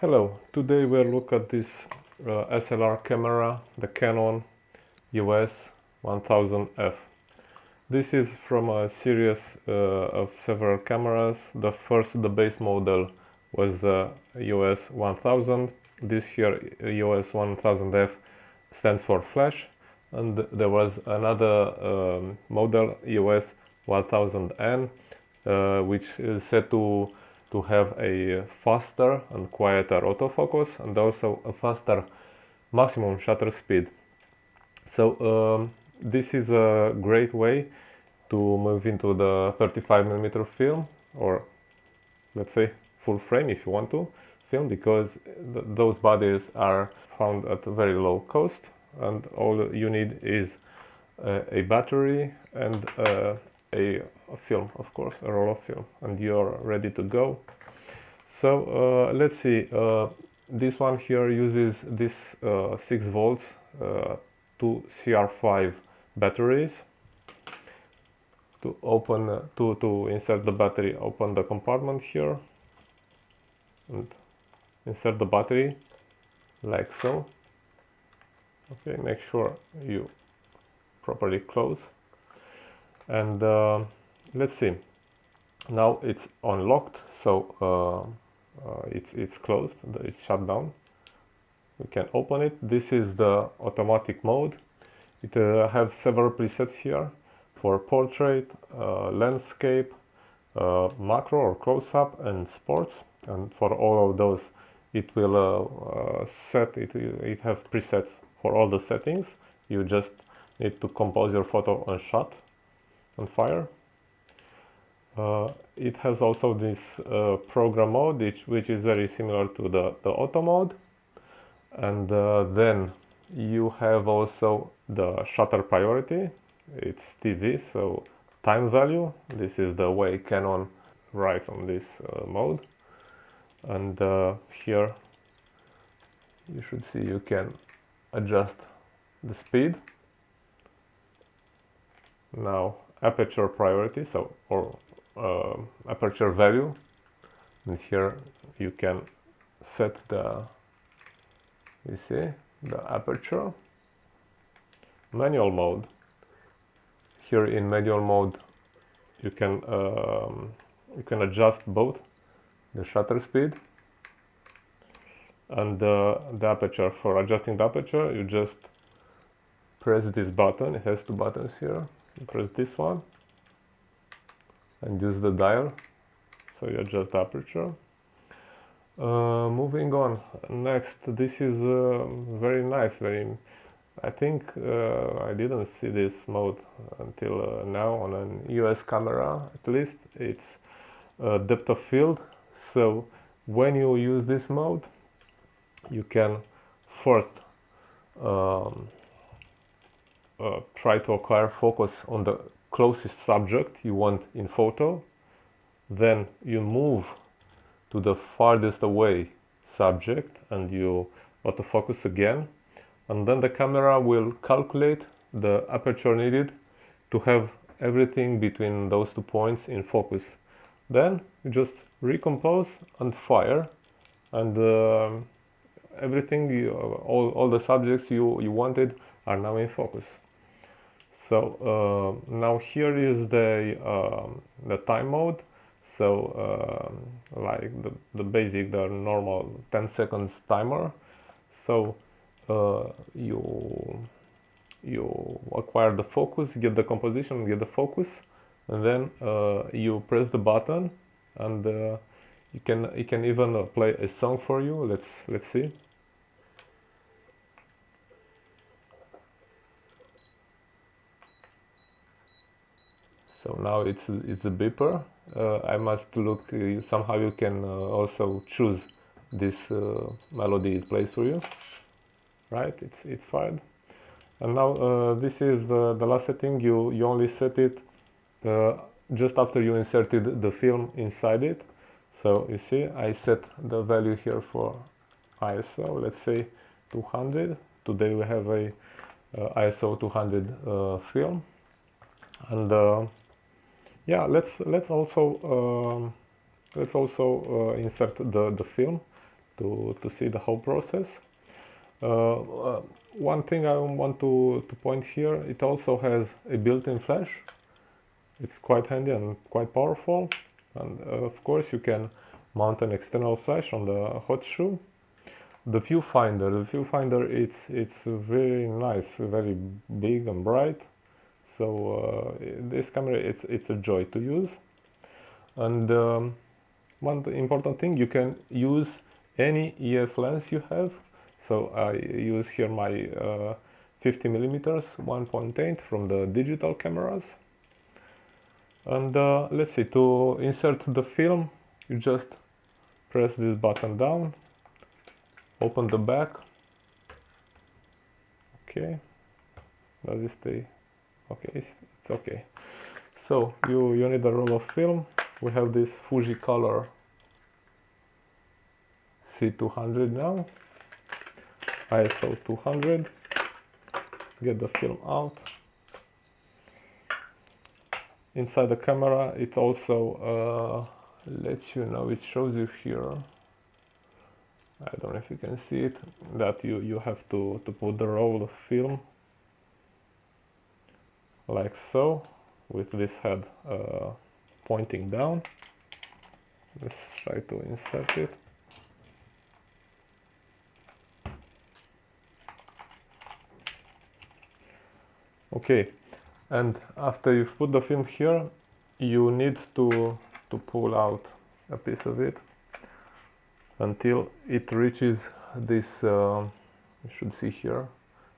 Hello, today we'll look at this SLR camera, the Canon EOS 1000F. This is from a series of several cameras. The base model was the EOS 1000. This here, EOS 1000F, stands for flash, and there was another model, EOS 1000N, which is said to have a faster and quieter autofocus and also a faster maximum shutter speed. So this is a great way to move into the 35mm film, or let's say full frame if you want to film, because those bodies are found at a very low cost, and all you need is a battery and a film, of course, a roll of film, and you're ready to go. So let's see, this one here uses this 6 volts 2 CR5 batteries. To open to insert the battery, open the compartment here and insert the battery like so. Okay, make sure you properly close, and let's see, now it's unlocked, so it's closed, it's shut down. We can open it. This is the automatic mode. It have several presets here for portrait, landscape, macro or close-up, and sports, and for all of those it will set it. It have presets for all the settings. You just need to compose your photo and shot and fire. It has also this program mode, which is very similar to the auto mode, and then you have also the shutter priority. It's TV, so time value. This is the way Canon writes on this mode, and here you should see you can adjust the speed. Now aperture priority, so or aperture value, and here you can set the, you see, the aperture. Manual mode. Here in manual mode you can adjust both the shutter speed and the aperture. For adjusting the aperture, you just press this button. It has 2 buttons here. You press this one and use the dial, so you adjust the aperture. Moving on, next, this is very nice, I think I didn't see this mode until now on an EOS camera, at least. It's depth of field. So when you use this mode, you can first try to acquire focus on the closest subject you want in photo. Then you move to the farthest away subject and you autofocus again, and then the camera will calculate the aperture needed to have everything between those 2 points in focus. Then you just recompose and fire, and everything, all the subjects you wanted are now in focus. So now here is the time mode. So like the basic, the normal 10 seconds timer. So you acquire the focus, get the composition, get the focus, and then you press the button, and it can even play a song for you. Let's see. So now it's a beeper. I must look, somehow you can also choose this melody it plays for you. Right, it's fired. And now this is the last setting. You only set it just after you inserted the film inside it. So you see, I set the value here for ISO, let's say 200. Today we have a ISO 200 film, and yeah, let's also insert the film to see the whole process. One thing I want to point here, it also has a built-in flash. It's quite handy and quite powerful, and of course you can mount an external flash on the hot shoe. The viewfinder, it's very nice, very big and bright. So this camera, it's a joy to use. And one important thing, you can use any EF lens you have. So I use here my 50mm 1.8 from the digital cameras. And let's see, to insert the film, you just press this button down, open the back. Okay, does it stay? Okay, it's okay. So you need a roll of film. We have this Fuji Color C200 now, ISO 200. Get the film out. Inside the camera, it also lets you know, it shows you here, I don't know if you can see it, that you have to put the roll of film like so, with this head pointing down. Let's try to insert it. Okay, and after you've put the film here, you need to pull out a piece of it until it reaches this, you should see here,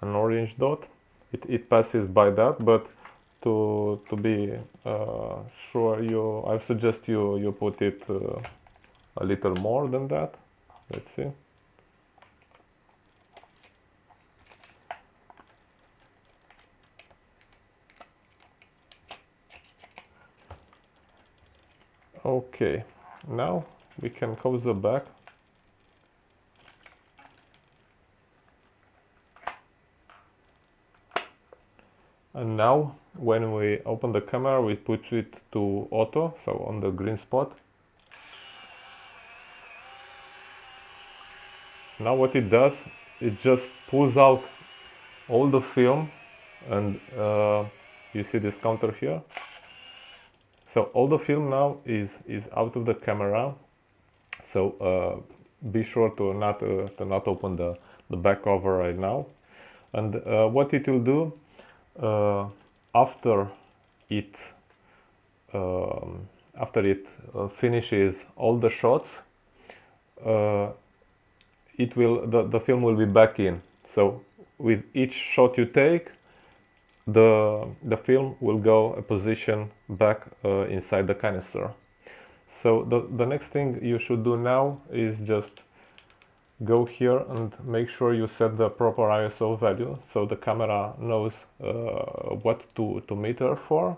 an orange dot. It passes by that, but to be sure, I suggest you put it a little more than that. Let's see. Okay, now we can close the back. And now when we open the camera, we put it to auto, so on the green spot. Now what it does, it just pulls out all the film, and you see this counter here. So all the film now is out of the camera. So be sure to not open the back cover right now. And what it will do, after it finishes all the shots, the film will be back in. So with each shot you take, the film will go a position back inside the canister. So the next thing you should do now is just go here and make sure you set the proper ISO value, so the camera knows what to meter for,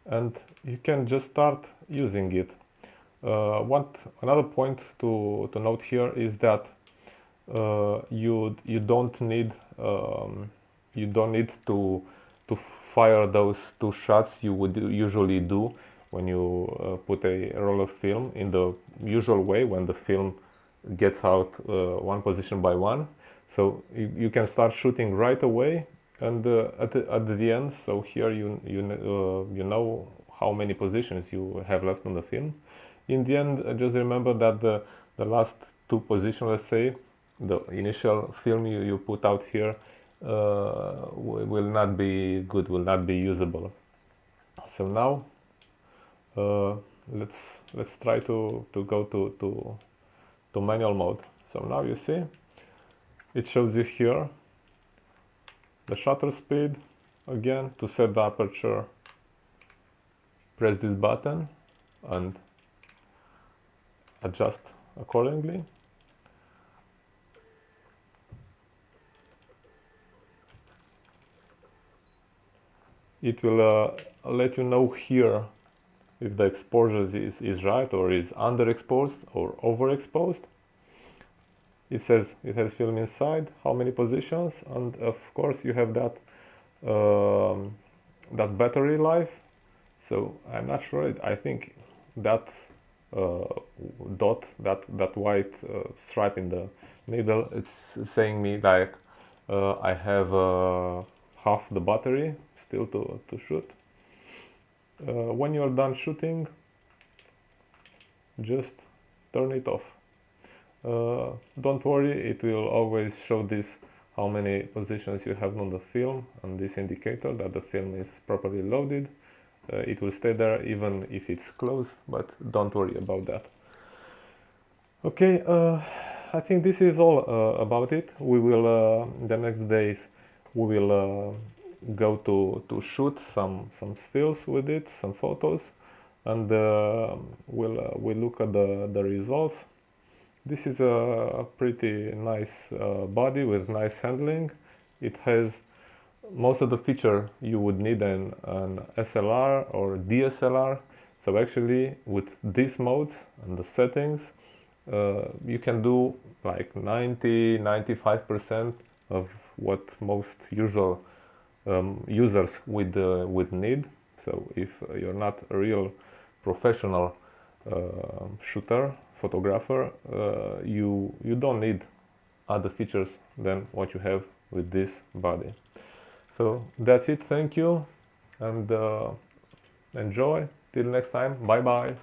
and you can just start using it. Another point to note here is that you don't need to fire those two shots you would usually do when you put a roll of film in the usual way, when the film gets out one position by one. So you can start shooting right away, and at the end, so here you know how many positions you have left on the film. In the end, just remember that the last two positions, let's say, the initial film you put out here will not be good, will not be usable. So now let's try to go to manual mode. So now you see it shows you here the shutter speed. Again, to set the aperture, press this button and adjust accordingly. It will let you know here if the exposure is right, or is underexposed or overexposed. It says it has film inside, how many positions, and of course you have that that battery life. So I'm not sure, I think that dot, that white stripe in the middle, it's saying me like I have half the battery still to shoot. When you're done shooting, just turn it off. Don't worry, it will always show this how many positions you have on the film, and this indicator that the film is properly loaded. It will stay there even if it's closed, but don't worry about that. Okay, I think this is all about it. We will the next days we will go to shoot some stills with it, some photos, and we'll look at the results. This is a pretty nice body with nice handling. It has most of the feature you would need an SLR or DSLR. So actually with these modes and the settings, you can do like 90-95% of what most usual users would need. So if you're not a real professional shooter, photographer, you don't need other features than what you have with this body. So that's it. Thank you, and enjoy. Till next time. Bye bye.